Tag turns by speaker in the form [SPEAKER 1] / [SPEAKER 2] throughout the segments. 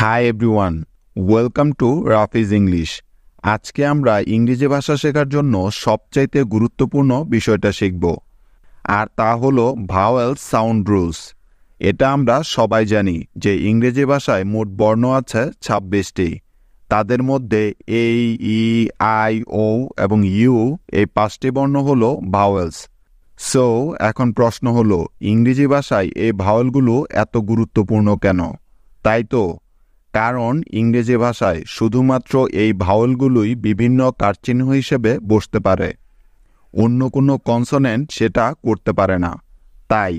[SPEAKER 1] Hi everyone, welcome to Rafiz English. আজকে আমরা ইংরেজি ভাষা শেখার জন্য সবচাইতে গুরুত্বপূর্ণ বিষয়টা শিখব, আর তা হলো ভাওয়েল সাউন্ড রুলস। এটা আমরা সবাই জানি যে ইংরেজি ভাষায় মোট বর্ণ আছে 26টি। তাদের মধ্যে এ, ই, আই, ও এবং ইউ এই 5টি বর্ণ হলো ভাওয়েলস। সো এখন প্রশ্ন হলো, ইংরেজি ভাষায় এই ভাওয়েলগুলো এত গুরুত্বপূর্ণ কেন? তাই তো, কারণ ইংরেজি ভাষায় শুধুমাত্র এই ভাওয়েলগুলোই বিভিন্ন কারচিহ্ন হিসেবে বসতে পারে, অন্য কোনো কনসোনেন্ট সেটা করতে পারে না। তাই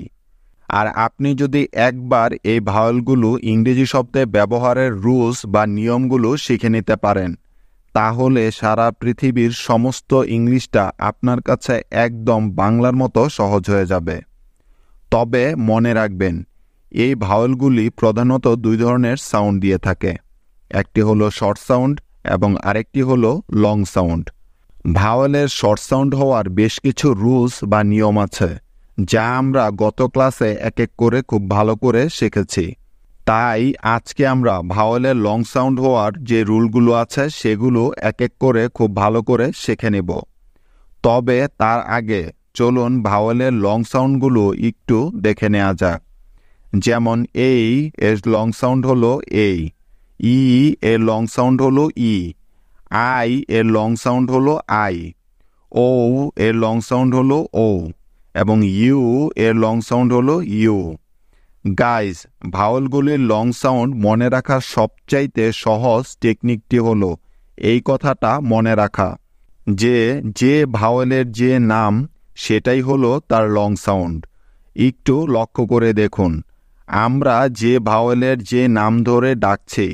[SPEAKER 1] আর আপনি যদি একবার এই ভাওয়েলগুলো ইংরেজি শব্দে ব্যবহারের রুলস বা নিয়মগুলো শিখে নিতে পারেন, তাহলে সারা পৃথিবীর সমস্ত ইংলিশটা আপনার কাছে একদম বাংলার মতো সহজ হয়ে যাবে। তবে মনে রাখবেন, এই ভাওয়েলগুলি প্রধানত দুই ধরনের সাউন্ড দিয়ে থাকে। একটি হলো শর্ট সাউন্ড এবং আরেকটি হলো লং সাউন্ড। ভাওয়েলের শর্ট সাউন্ড হওয়ার বেশ কিছু রুলস বা নিয়ম আছে, যা আমরা গত ক্লাসে এক এক করে খুব ভালো করে শিখেছি। তাই আজকে আমরা ভাওয়েলের লং সাউন্ড হওয়ার যে রুলগুলো আছে সেগুলো এক এক করে খুব ভালো করে শিখে নেব। তবে তার আগে চলুন ভাওয়েলের লং সাউন্ডগুলো একটু দেখে নেওয়া যাক। যেমন এই এর লং সাউন্ড হলো এই, ই এর লং সাউন্ড হলো ই, আই এর লং সাউন্ড হলো আই, ও এর লং সাউন্ড হলো ও এবং ইউ এর লং সাউন্ড হলো ইউ। গাইজ, ভাওয়েলগুলির লং সাউন্ড মনে রাখার সবচাইতে সহজ টেকনিকটি হলো এই কথাটা মনে রাখা যে যে ভাওয়েলের যে নাম সেটাই হলো তার লং সাউন্ড। একটু লক্ষ্য করে দেখুন, আমরা যে ভাওয়েলের যে নাম ধরে ডাকছি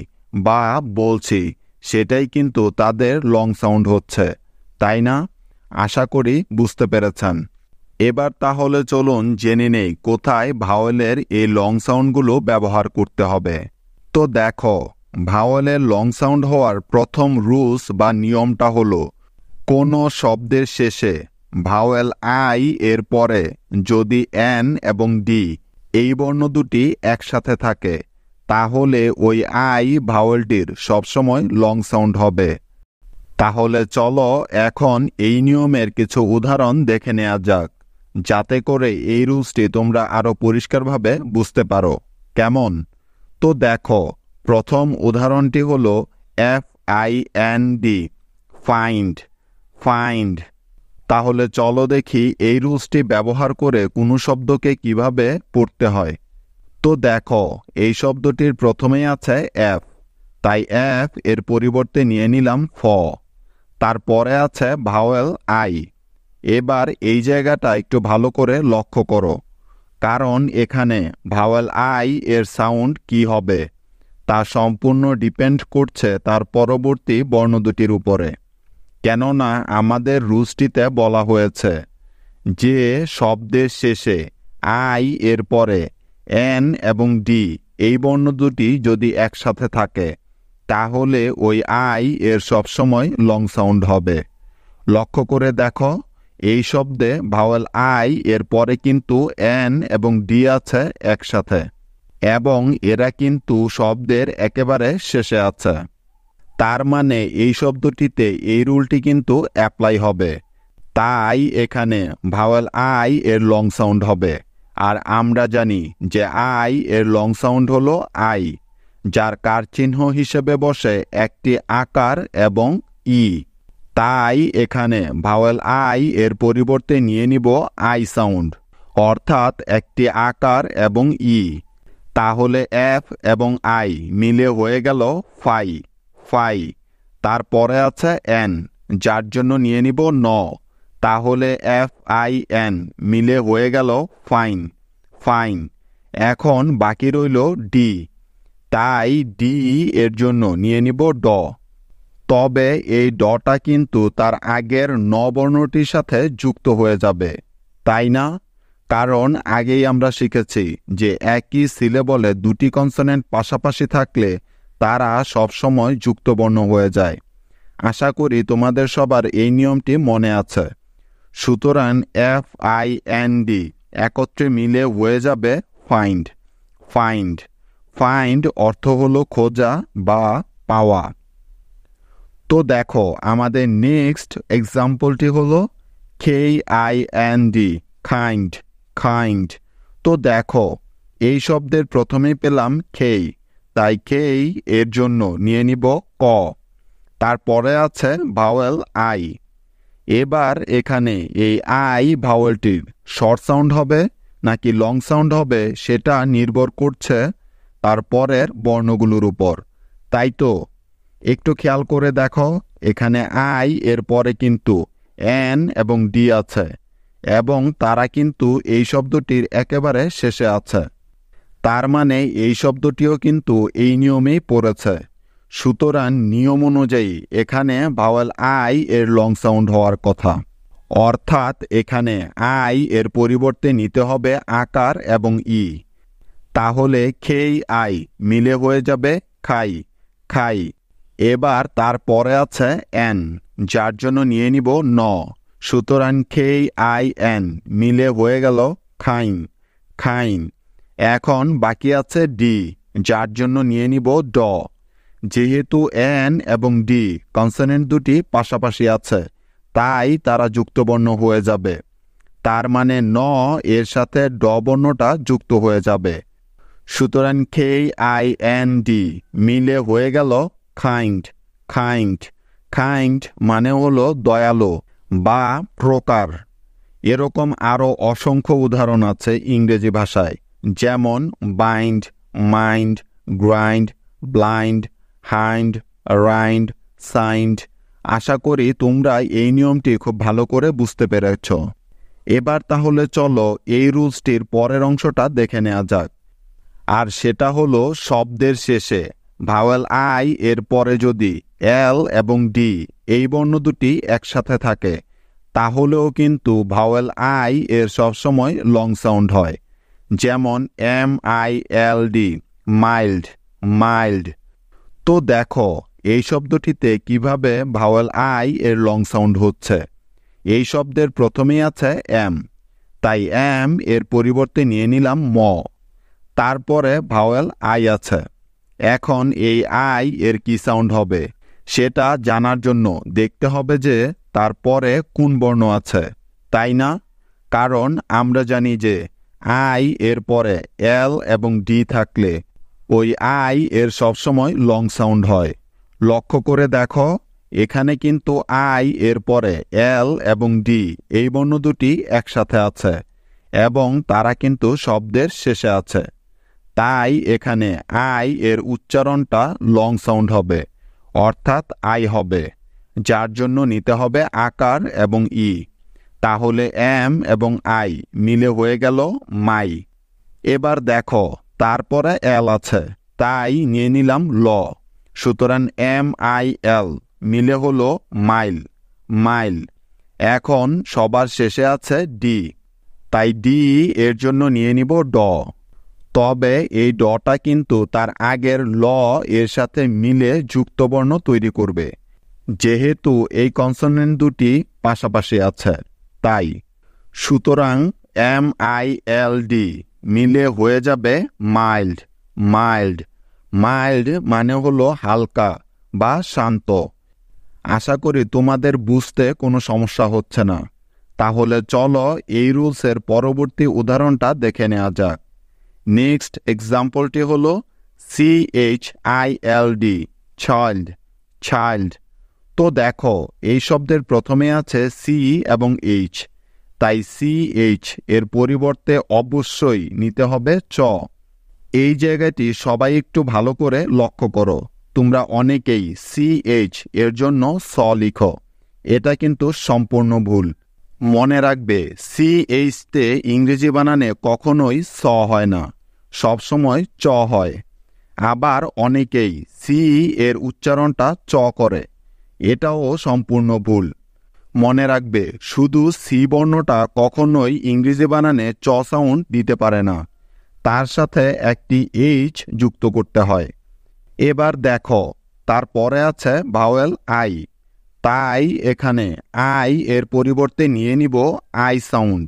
[SPEAKER 1] বা বলছি সেটাই কিন্তু তাদের লং সাউন্ড হচ্ছে, তাই না? আশা করি বুঝতে পেরেছেন। এবার তাহলে চলুন জেনে নেই কোথায় ভাওয়েলের এই লং সাউন্ডগুলো ব্যবহার করতে হবে। তো দেখো, ভাওয়েলের লং সাউন্ড হওয়ার প্রথম রুলস বা নিয়মটা হলো, কোনো শব্দের শেষে ভাওয়েল আই এর পরে যদি এন এবং ডি এই বর্ণ দুটি একসাথে থাকে, তাহলে ওই আই ভাওয়েলটির সবসময় লং সাউন্ড হবে। তাহলে চলো এখন এই নিয়মের কিছু উদাহরণ দেখে নেওয়া যাক, যাতে করে এই রুলসটি তোমরা আরো পরিষ্কারভাবে বুঝতে পারো। কেমন? তো দেখো, প্রথম উদাহরণটি হলো FIND, ফাইন্ড, ফাইন্ড। তাহলে চলো দেখি এই রুলসটি ব্যবহার করে কোনো শব্দকে কিভাবে পড়তে হয়। তো দেখো, এই শব্দটির প্রথমেই আছে এফ, তাই এফ এর পরিবর্তে নিয়ে নিলাম ফ। তারপরে আছে ভাওয়েল আই। এবার এই জায়গাটা একটু ভালো করে লক্ষ্য করো, কারণ এখানে ভাওয়েল আই এর সাউন্ড কি হবে তা সম্পূর্ণ ডিপেন্ড করছে তার পরবর্তী বর্ণ দুটির উপরে। কেননা আমাদের রুলসটিতে বলা হয়েছে যে শব্দের শেষে আই এর পরে এন এবং ডি এই বর্ণ দুটি যদি একসাথে থাকে, তাহলে ওই আই এর সবসময় লং সাউন্ড হবে। লক্ষ্য করে দেখো, এই শব্দে ভাওয়েল আই এর পরে কিন্তু এন এবং ডি আছে একসাথে, এবং এরা কিন্তু শব্দের একেবারে শেষে আছে। তার মানে এই শব্দটিতে এই রুলটি কিন্তু অ্যাপ্লাই হবে। তাই এখানে ভাওয়েল আই এর লং সাউন্ড হবে। আর আমরা জানি যে আই এর লং সাউন্ড হলো আই, যার কারচিহ্ন হিসেবে বসে একটি আকার এবং ই। তাই এখানে ভাওয়েল আই এর পরিবর্তে নিয়ে নিব আই সাউন্ড, অর্থাৎ একটি আকার এবং ই। তাহলে এফ এবং আই মিলে হয়ে গেল ফাই, ফাই। তারপরে আছে এন, যার জন্য নিয়ে নিব ন, তাহলে FIN মিলে হয়ে গেল ফাইন, ফাইন। এখন বাকি রইল ডি, তাই ডি এর জন্য নিয়ে নিব ড। তবে এই ডটা কিন্তু তার আগের ন বর্ণটির সাথে যুক্ত হয়ে যাবে, তাই না? কারণ আগেই আমরা শিখেছি যে একই সিলেবলে দুটি কনসোনেন্ট পাশাপাশি থাকলে তারা সবসময় যুক্ত বর্ণ হয়ে যায়। আশা করি তোমাদের সবার এই নিয়মটি মনে আছে। সুতরাং FIND একত্রে মিলে হয়ে যাবে ফাইন্ড, ফাইন্ড, ফাইন্ড অর্থ হলো খোঁজা বা পাওয়া। তো দেখো আমাদের নেক্সট এক্সাম্পলটি হলো KIND, কাইন্ড, কাইন্ড। তো দেখো এই শব্দের প্রথমেই পেলাম খেই, তাই খেই এর জন্য নিয়ে নিব ক, তারপরে আছে ভাওয়েল আই। এবার এখানে এই আই ভাওয়েলটির শর্ট সাউন্ড হবে নাকি লং সাউন্ড হবে সেটা নির্ভর করছে তারপরের বর্ণগুলোর উপর, তাই তো একটু খেয়াল করে দেখো এখানে আই এর পরে কিন্তু এন এবং ডি আছে এবং তারা কিন্তু এই শব্দটির একেবারে শেষে আছে, তার মানে এই শব্দটিও কিন্তু এই নিয়মেই পড়েছে। সুতরাং নিয়ম অনুযায়ী এখানে ভাওয়েল আই এর লং সাউন্ড হওয়ার কথা, অর্থাৎ এখানে আই এর পরিবর্তে নিতে হবে আকার এবং ই। তাহলে খেই আই মিলে হয়ে যাবে খাই, খাই। এবার তারপরে আছে এন, যার জন্য নিয়ে নিব ন, সুতরাং খেই আই এন মিলে হয়ে গেল খাইন, খাইন। এখন বাকি আছে ডি, যার জন্য নিয়ে নিব ড। যেহেতু এন এবং ডি কনসোনেন্ট দুটি পাশাপাশি আছে তাই তারা যুক্তবর্ণ হয়ে যাবে, তার মানে ন এর সাথে ড বর্ণটা যুক্ত হয়ে যাবে। সুতরাং KIND মিলে হয়ে গেল কাইন্ড, কাইন্ড। কাইন্ড মানে হলো দয়ালু বা প্রকার। এরকম আরও অসংখ্য উদাহরণ আছে ইংরেজি ভাষায়, যেমন bind, mind, grind, blind, hind, rind, সাইন্ড। আশা করি তোমরা এই নিয়মটি খুব ভালো করে বুঝতে পেরেছ। এবার তাহলে চলো এই রুলসটির পরের অংশটা দেখে নেওয়া যাক। আর সেটা হলো শব্দের শেষে ভাওয়েল আই এর পরে যদি এল এবং ডি এই বর্ণ দুটি একসাথে থাকে তাহলেও কিন্তু ভাওয়েল আই এর সবসময় লং সাউন্ড হয়, যেমন MILD, মাইল্ড, মাইল্ড। তো দেখো এই শব্দটিতে কিভাবে ভাওয়েল আই এর লং সাউন্ড হচ্ছে। এই শব্দের প্রথমেই আছে এম, তাই এম এর পরিবর্তে নিয়ে নিলাম ম, তারপরে ভাওয়েল আই আছে। এখন এই আই এর কি সাউন্ড হবে সেটা জানার জন্য দেখতে হবে যে তারপরে কোন বর্ণ আছে, তাই না? কারণ আমরা জানি যে আই এর পরে এল এবং ডি থাকলে ওই আই এর সবসময় লং সাউন্ড হয়। লক্ষ্য করে দেখো এখানে কিন্তু আই এর পরে এল এবং ডি এই বর্ণ দুটি একসাথে আছে এবং তারা কিন্তু শব্দের শেষে আছে, তাই এখানে আই এর উচ্চারণটা লং সাউন্ড হবে, অর্থাৎ আই হবে, যার জন্য নিতে হবে আকার এবং ই। তাহলে এম এবং আই মিলে হয়ে গেল মাই। এবার দেখো তারপরে এল আছে, তাই নিয়ে নিলাম ল, সুতরাং MIL মিলে হলো মাইল, মাইল। এখন সবার শেষে আছে ডি, তাই ডি এর জন্য নিয়ে নিব ড। তবে এই ডটা কিন্তু তার আগের ল এর সাথে মিলে যুক্তবর্ণ তৈরি করবে, যেহেতু এই কনসোনেন্ট দুটি পাশাপাশি আছে তাই। সুতরাং MILD মিলে হয়ে যাবে মাইল্ড, মাইল্ড। মাইল্ড মানে হলো হালকা বা শান্ত। আশা করি তোমাদের বুঝতে কোনো সমস্যা হচ্ছে না। তাহলে চলো এই রুলসের পরবর্তী উদাহরণটা দেখে নেওয়া যাক। নেক্সট এক্সাম্পলটি হলো CHILD, চাইল্ড, চাইল্ড। তো দেখো এই শব্দের প্রথমে আছে সি এবং এইচ, তাই CH এর পরিবর্তে অবশ্যই নিতে হবে চ। এই জায়গাটি সবাই একটু ভালো করে লক্ষ্য করো, তোমরা অনেকেই CH এর জন্য স লিখো, এটা কিন্তু সম্পূর্ণ ভুল। মনে রাখবে CH তে ইংরেজি বানানে কখনোই স হয় না, সবসময় চ হয়। আবার অনেকেই সি এর উচ্চারণটা চ করে, এটাও সম্পূর্ণ ভুল। মনে রাখবে শুধু সি বর্ণটা কখনোই ইংরেজি বানানে চ সাউন্ড দিতে পারে না, তার সাথে একটি এইচ যুক্ত করতে হয়। এবার দেখো তারপরে আছে ভাওয়েল আই, তাই এখানে আই এর পরিবর্তে নিয়ে নিব আই সাউন্ড,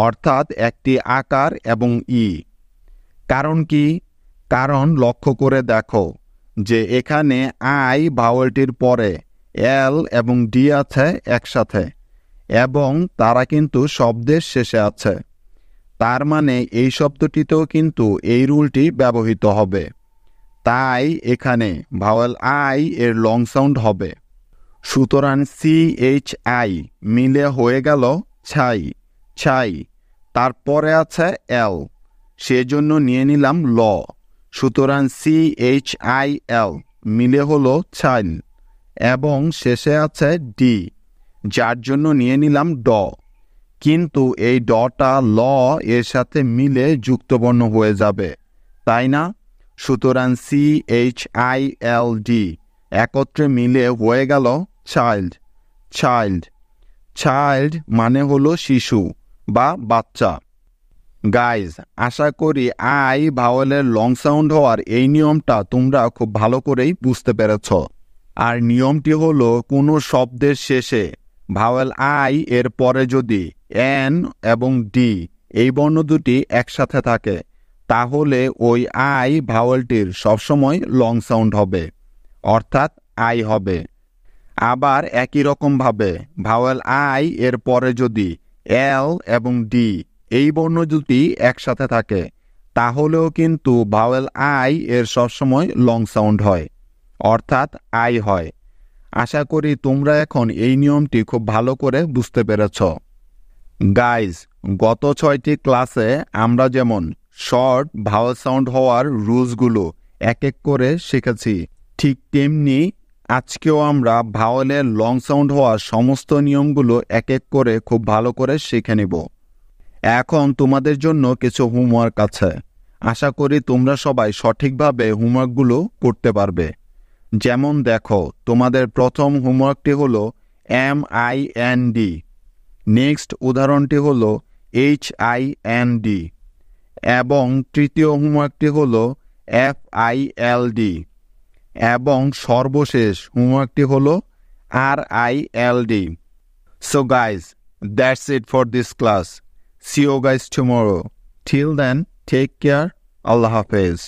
[SPEAKER 1] অর্থাৎ একটি আকার এবং ই। কারণ কি? কারণ লক্ষ্য করে দেখো যে এখানে আই ভাওয়েলটির পরে এল এবং ডি আছে একসাথে এবং তারা কিন্তু শব্দের শেষে আছে। তার মানে এই শব্দটিতেও কিন্তু এই রুলটি ব্যবহৃত হবে। তাই এখানে ভাওয়েল আই এর লং সাউন্ড হবে। সুতরাং CHI মিলে হয়ে গেল ছাই, ছাই। তারপরে আছে এল, সেজন্য নিয়ে নিলাম ল। সুতরাং CHIL মিলে হলো ছাইল এবং শেষে আছে ডি, যার জন্য নিয়ে নিলাম ড। কিন্তু এই ডটা ল এর সাথে মিলে যুক্তবর্ণ হয়ে যাবে, তাই না? সুতরাং CHILD একত্রে মিলে হয়ে গেল চাইল্ড, চাইল্ড। চাইল্ড মানে হলো শিশু বা বাচ্চা। গাইজ, আশা করি আই ভাওয়েলের লং সাউন্ড হওয়ার এই নিয়মটা তোমরা খুব ভালো করেই বুঝতে পেরেছ। আর নিয়মটি হলো কোনো শব্দের শেষে ভাওয়েল আই এর পরে যদি এন এবং ডি এই বর্ণ দুটি একসাথে থাকে তাহলে ওই আই ভাওয়েলটির সবসময় লং সাউন্ড হবে, অর্থাৎ আই হবে। আবার একই রকমভাবে ভাওয়েল আই এর পরে যদি এল এবং ডি এই বর্ণ দুটি একসাথে থাকে তাহলেও কিন্তু ভাওয়েল আই এর সবসময় লং সাউন্ড হয়, অর্থাৎ আই হয়। আশা করি তোমরা এখন এই নিয়মটি খুব ভালো করে বুঝতে পেরেছ। গাইজ, গত 6টি ক্লাসে আমরা যেমন শর্ট ভাওয়েল সাউন্ড হওয়ার রুলসগুলো এক এক করে শিখেছি, ঠিক তেমনি আজকেও আমরা ভাওয়েলের লং সাউন্ড হওয়ার সমস্ত নিয়মগুলো এক এক করে খুব ভালো করে শিখে নিব। এখন তোমাদের জন্য কিছু হোমওয়ার্ক আছে। আশা করি তোমরা সবাই সঠিকভাবে হোমওয়ার্কগুলো করতে পারবে। যেমন দেখো, তোমাদের প্রথম হোমওয়ার্কটি হলো MIND, নেক্সট উদাহরণটি হলো HIND এবং তৃতীয় হোমওয়ার্কটি হলো FILD এবং সর্বশেষ হোমওয়ার্কটি হলো RILD। So guys, that's it for this class. See you guys tomorrow. Till then, take care. Allah Hafiz.